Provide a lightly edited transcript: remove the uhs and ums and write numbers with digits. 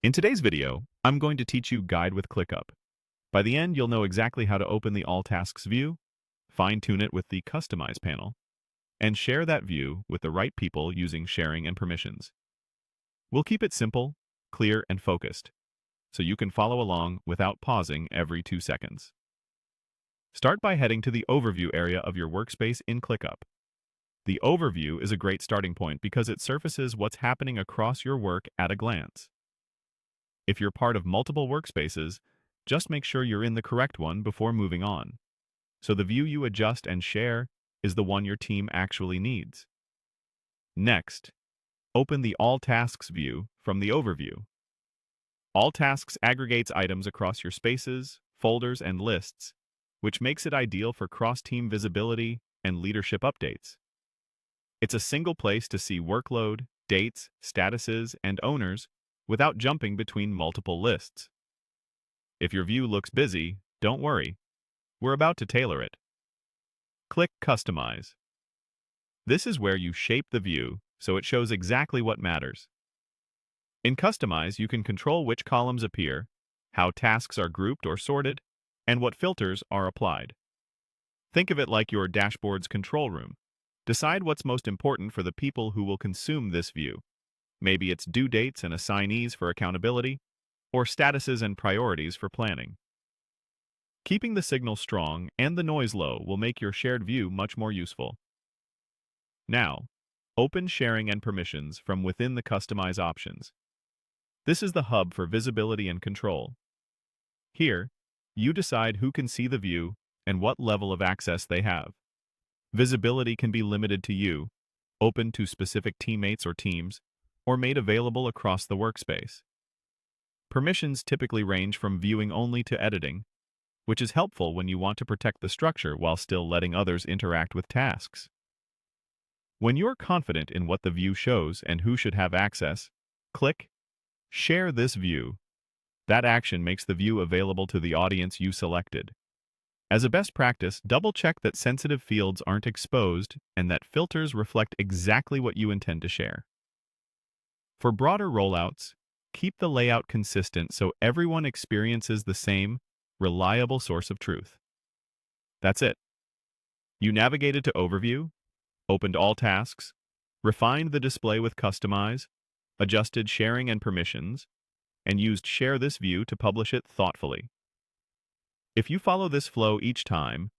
In today's video, I'm going to teach you Guide with ClickUp. By the end, you'll know exactly how to open the All Tasks view, fine-tune it with the Customize panel, and share that view with the right people using sharing and permissions. We'll keep it simple, clear, and focused, so you can follow along without pausing every 2 seconds. Start by heading to the Overview area of your workspace in ClickUp. The Overview is a great starting point because it surfaces what's happening across your work at a glance. If you're part of multiple workspaces, just make sure you're in the correct one before moving on, so the view you adjust and share is the one your team actually needs. Next, open the All Tasks view from the Overview. All Tasks aggregates items across your spaces, folders, and lists, which makes it ideal for cross-team visibility and leadership updates. It's a single place to see workload, dates, statuses, and owners without jumping between multiple lists. If your view looks busy, don't worry. We're about to tailor it. Click Customize. This is where you shape the view so it shows exactly what matters. In Customize, you can control which columns appear, how tasks are grouped or sorted, and what filters are applied. Think of it like your dashboard's control room. Decide what's most important for the people who will consume this view. Maybe it's due dates and assignees for accountability, or statuses and priorities for planning. Keeping the signal strong and the noise low will make your shared view much more useful. Now, open Sharing and Permissions from within the Customize options. This is the hub for visibility and control. Here, you decide who can see the view and what level of access they have. Visibility can be limited to you, open to specific teammates or teams, or made available across the workspace. Permissions typically range from viewing only to editing, which is helpful when you want to protect the structure while still letting others interact with tasks. When you're confident in what the view shows and who should have access, click Share this view. That action makes the view available to the audience you selected. As a best practice, double-check that sensitive fields aren't exposed and that filters reflect exactly what you intend to share. For broader rollouts, keep the layout consistent so everyone experiences the same, reliable source of truth. That's it. You navigated to Overview, opened all tasks, refined the display with Customize, adjusted sharing and permissions, and used Share this view to publish it thoughtfully. If you follow this flow each time,